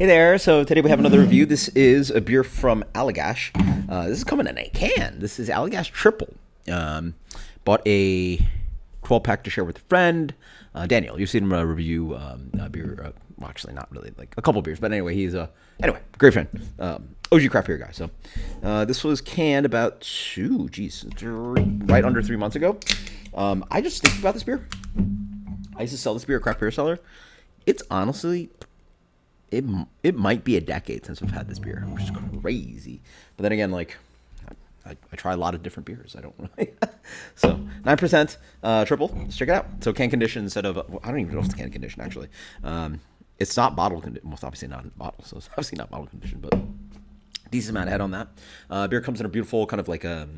Hey there, so today we have another review. This is a beer from Allagash. This is coming in a can. This is Allagash Tripel. Bought a 12-pack to share with a friend. Daniel, you've seen him review beer. Well, actually, not really, like a couple beers. But anyway, he's anyway, great friend. OG craft beer guy. So this was canned about, right under 3 months ago. I just think about this beer. I used to sell this beer at Craft Beer Cellar. It's honestly... It might be a decade since we've had this beer, which is crazy. But then again, like I try a lot of different beers. I don't really. So 9% triple. Let's check it out. So can condition instead of I don't even know if it's can condition actually. It's not bottle condition. Well, it's obviously not in bottle, so it's obviously not bottle condition, but decent amount of head on that. Beer comes in a beautiful kind of like a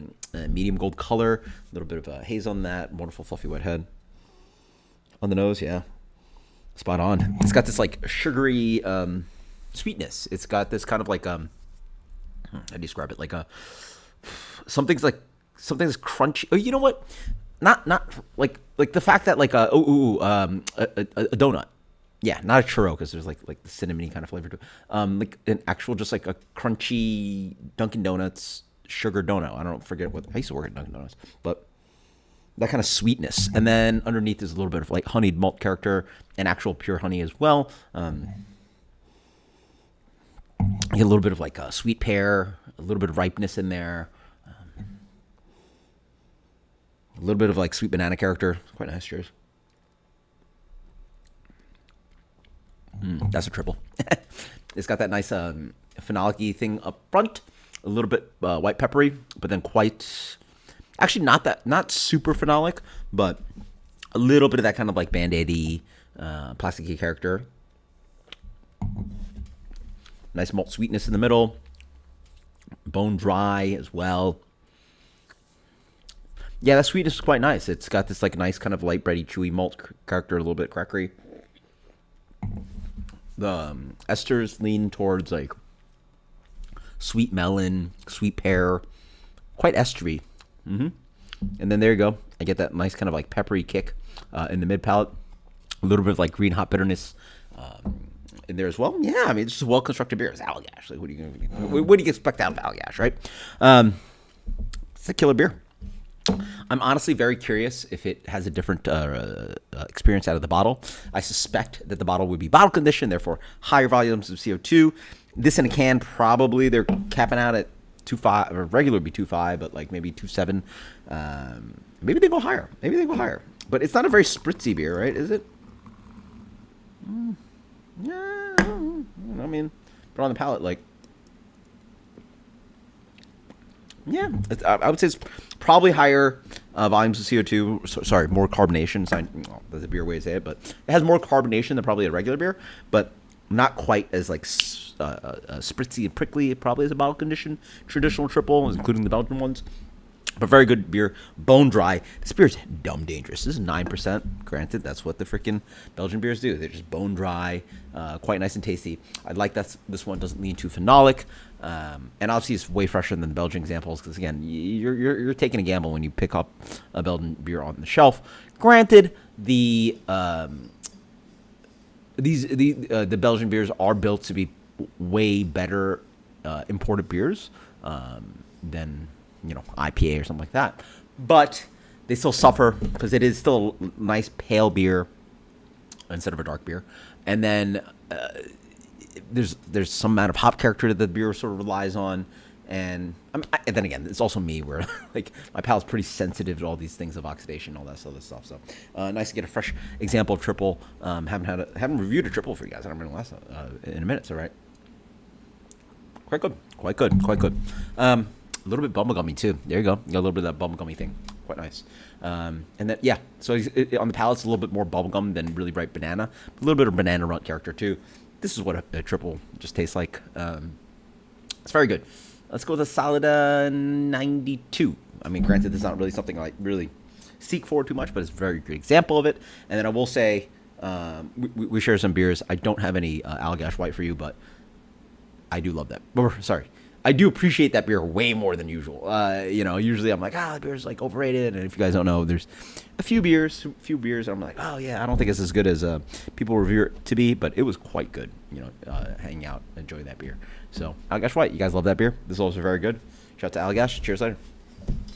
medium gold color, a little bit of a haze on that, wonderful fluffy wet head. On the nose, yeah. Spot on. It's got this like sugary sweetness. It's got this kind of like how do you describe it? Like something's crunchy. Oh, you know what? Not like the fact that like a donut. Yeah, not a churro because there's like the cinnamony kind of flavor to it. Like an actual just like a crunchy Dunkin' Donuts sugar donut. I don't forget what I used to work at Dunkin' Donuts, but that kind of sweetness. And then underneath is a little bit of like honeyed malt character and actual pure honey as well. You get a little bit of like a sweet pear, a little bit of ripeness in there. A little bit of like sweet banana character. Quite nice. Cheers. That's a triple. It's got that nice phenolic-y thing up front. A little bit white peppery, but then quite... Actually, not super phenolic, but a little bit of that kind of like Band-Aid-y, plasticky character. Nice malt sweetness in the middle. Bone dry as well. Yeah, that sweetness is quite nice. It's got this like nice kind of light bready, chewy malt character, a little bit crackery. The esters lean towards like sweet melon, sweet pear, quite estery. And then there you go. I get that nice kind of like peppery kick in the mid palate. A little bit of like green hop bitterness in there as well. Yeah, I mean, it's just a well constructed beer. It's Allagash. Like, what do you expect out of Allagash, right? It's a killer beer. I'm honestly very curious if it has a different experience out of the bottle. I suspect that the bottle would be bottle conditioned, therefore higher volumes of CO2. This in a can, probably they're capping out at 2.5, or regular would be 2.5, but like maybe 2.7. Maybe they go higher. But it's not a very spritzy beer, right? Is it? Yeah, I mean, but on the palate, like, yeah, I would say it's probably higher volumes of CO2. Sorry, more carbonation. That's a beer way to say it, but it has more carbonation than probably a regular beer, but not quite as like spritzy and prickly probably as a bottle condition traditional triple, including the Belgian ones. But very good beer. Bone dry. This beer's dumb dangerous. This is 9%. Granted, that's what the freaking Belgian beers do. They're just bone dry, quite nice and tasty. I like that this one doesn't lean too phenolic. And obviously it's way fresher than the Belgian examples because, again, you're taking a gamble when you pick up a Belgian beer on the shelf. Granted, the Belgian beers are built to be way better imported beers than IPA or something like that, but they still suffer because it is still a nice pale beer instead of a dark beer. And then there's some amount of hop character that the beer sort of relies on. And then again, it's also me where like my palate's pretty sensitive to all these things of oxidation, all that other stuff. So nice to get a fresh example of triple. Haven't reviewed a triple for you guys. I don't remember last in a minute. So right, quite good. A little bit bubblegummy too. There you go. You got a little bit of that bubblegummy thing. Quite nice. And then yeah, so on the palate, it's a little bit more bubblegum than really ripe banana. A little bit of banana runt character too. This is what a triple just tastes like. It's very good. Let's go with a solid 92. I mean, granted, this is not really something I really seek for too much, but it's a very good example of it. And then I will say, we share some beers. I don't have any Allagash White for you, but I do love that. Sorry. I do appreciate that beer way more than usual. Usually I'm like, the beer's like overrated. And if you guys don't know, there's a few beers. I'm like, oh yeah, I don't think it's as good as people review it to be, but it was quite good. Hanging out, enjoying that beer. So Allagash White, you guys love that beer. This is also very good. Shout out to Allagash. Cheers later.